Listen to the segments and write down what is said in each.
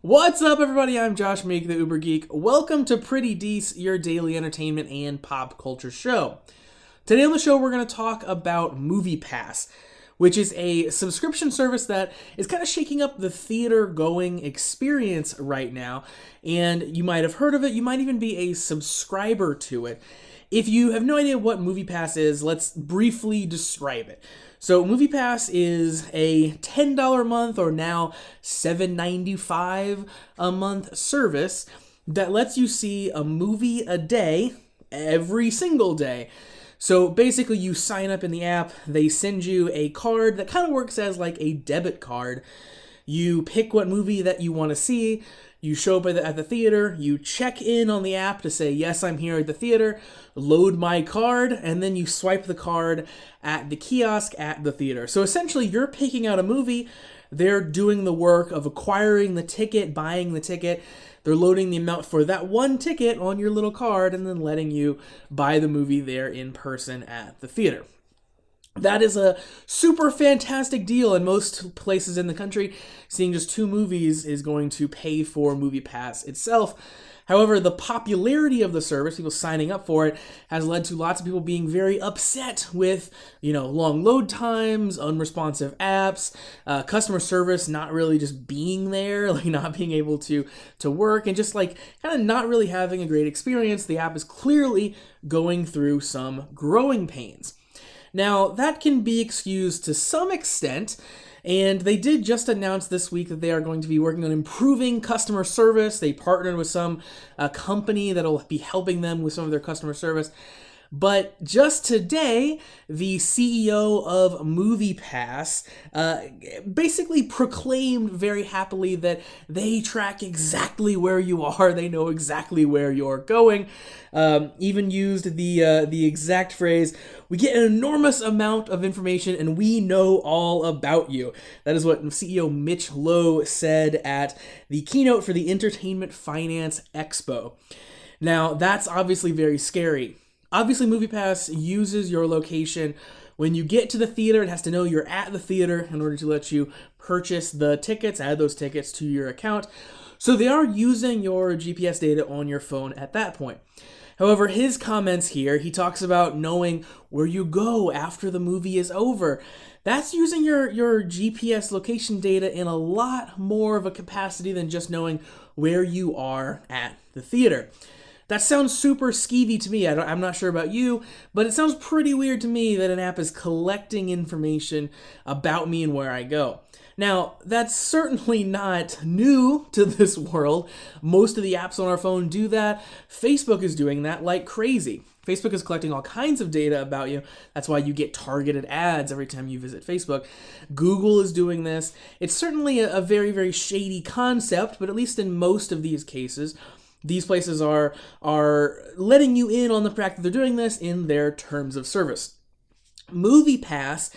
What's up, everybody? I'm Josh Meek, the Uber Geek. Welcome to Pretty Dece, your daily entertainment and pop culture show. Today on the show, we're going to talk about MoviePass, which is a subscription service that is kind of shaking up the theater-going experience right now. And you might have heard of it. You might even be a subscriber to it. If you have no idea what MoviePass is, let's briefly describe it. So MoviePass is a $10 a month or now $7.95 a month service that lets you see a movie a day every single day. So basically you sign up in the app, they send you a card that kind of works as like a debit card. You pick what movie that you want to see, you show up at the theater, you check in on the app to say, yes, I'm here at the theater, load my card, and then you swipe the card at the kiosk at the theater. So essentially, you're picking out a movie, they're doing the work of acquiring the ticket, buying the ticket, they're loading the amount for that one ticket on your little card, and then letting you buy the movie there in person at the theater. That is a super fantastic deal in most places in the country. Seeing just 2 movies is going to pay for MoviePass itself. However, the popularity of the service, people signing up for it, has led to lots of people being very upset with, long load times, unresponsive apps, customer service not really just being there, like not being able to work, and just like kind of not really having a great experience. The app is clearly going through some growing pains. Now, that can be excused to some extent, and they did just announce this week that they are going to be working on improving customer service. They partnered with some company that'll be helping them with some of their customer service. But just today, the CEO of MoviePass basically proclaimed very happily that they track exactly where you are. They know exactly where you're going. Even used the exact phrase, "We get an enormous amount of information and we know all about you." That is what CEO Mitch Lowe said at the keynote for the Entertainment Finance Expo. Now, that's obviously very scary. Obviously, MoviePass uses your location. When you get to the theater, it has to know you're at the theater in order to let you purchase the tickets, add those tickets to your account. So they are using your GPS data on your phone at that point. However, his comments here, he talks about knowing where you go after the movie is over. That's using your GPS location data in a lot more of a capacity than just knowing where you are at the theater. That sounds super skeevy to me. I'm not sure about you, but it sounds pretty weird to me that an app is collecting information about me and where I go. Now, that's certainly not new to this world. Most of the apps on our phone do that. Facebook is doing that like crazy. Facebook is collecting all kinds of data about you. That's why you get targeted ads every time you visit Facebook. Google is doing this. It's certainly a very, very shady concept, but at least in most of these cases, these places are letting you in on the fact that they're doing this in their terms of service. MoviePass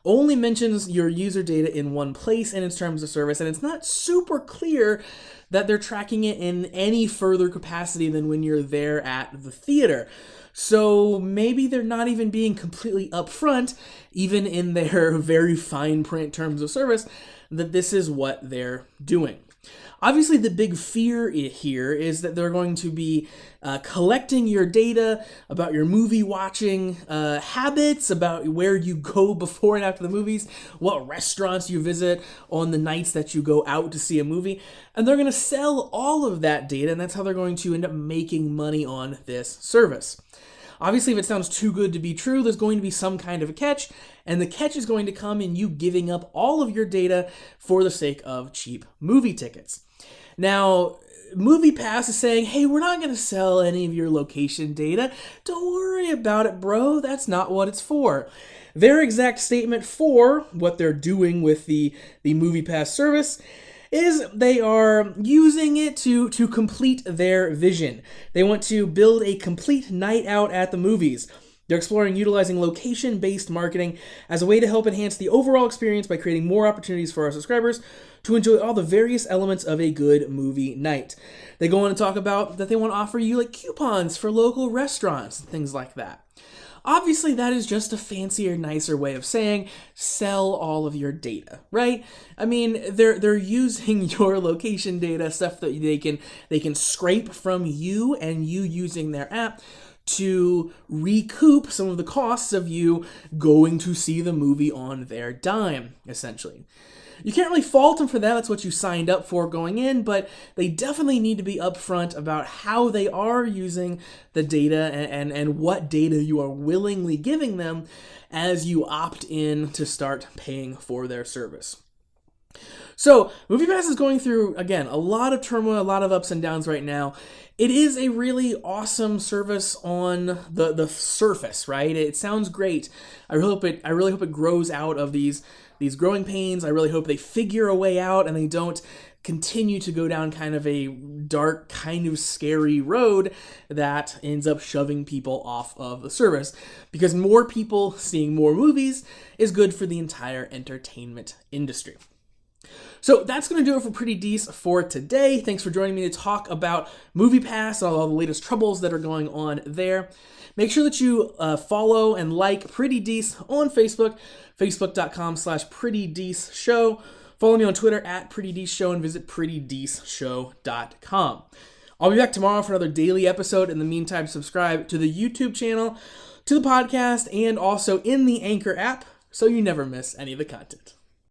only mentions your user data in one place in its terms of service, and it's not super clear that they're tracking it in any further capacity than when you're there at the theater. So maybe they're not even being completely upfront, even in their very fine print terms of service, that this is what they're doing. Obviously, the big fear here is that they're going to be collecting your data about your movie watching habits, about where you go before and after the movies, what restaurants you visit on the nights that you go out to see a movie, and they're going to sell all of that data, and that's how they're going to end up making money on this service. Obviously, if it sounds too good to be true, there's going to be some kind of a catch, and the catch is going to come in you giving up all of your data for the sake of cheap movie tickets. Now, MoviePass is saying, hey, we're not going to sell any of your location data. Don't worry about it, bro. That's not what it's for. Their exact statement for what they're doing with the MoviePass service is they are using it to complete their vision. They want to build a complete night out at the movies. They're exploring utilizing location-based marketing as a way to help enhance the overall experience by creating more opportunities for our subscribers to enjoy all the various elements of a good movie night. They go on to talk about that they want to offer you like coupons for local restaurants and things like that. Obviously, that is just a fancier, nicer way of saying sell all of your data, right? I mean, they're using your location data, stuff that they can scrape from you and you using their app to recoup some of the costs of you going to see the movie on their dime, essentially. You can't really fault them for that. That's what you signed up for going in, but they definitely need to be upfront about how they are using the data and what data you are willingly giving them as you opt in to start paying for their service. So, MoviePass is going through, again, a lot of turmoil, a lot of ups and downs right now. It is a really awesome service on the surface, right? It sounds great. I really hope it grows out of these growing pains. I really hope they figure a way out and they don't continue to go down kind of a dark, kind of scary road that ends up shoving people off of the service. Because more people seeing more movies is good for the entire entertainment industry. So that's going to do it for Pretty Dece for today. Thanks for joining me to talk about MoviePass and all the latest troubles that are going on there. Make sure that you follow and like Pretty Dece on Facebook, facebook.com/PrettyDeceShow. Follow me on Twitter @PrettyDeceShow and visit PrettyDeceShow.com. I'll be back tomorrow for another daily episode. In the meantime, subscribe to the YouTube channel, to the podcast, and also in the Anchor app so you never miss any of the content.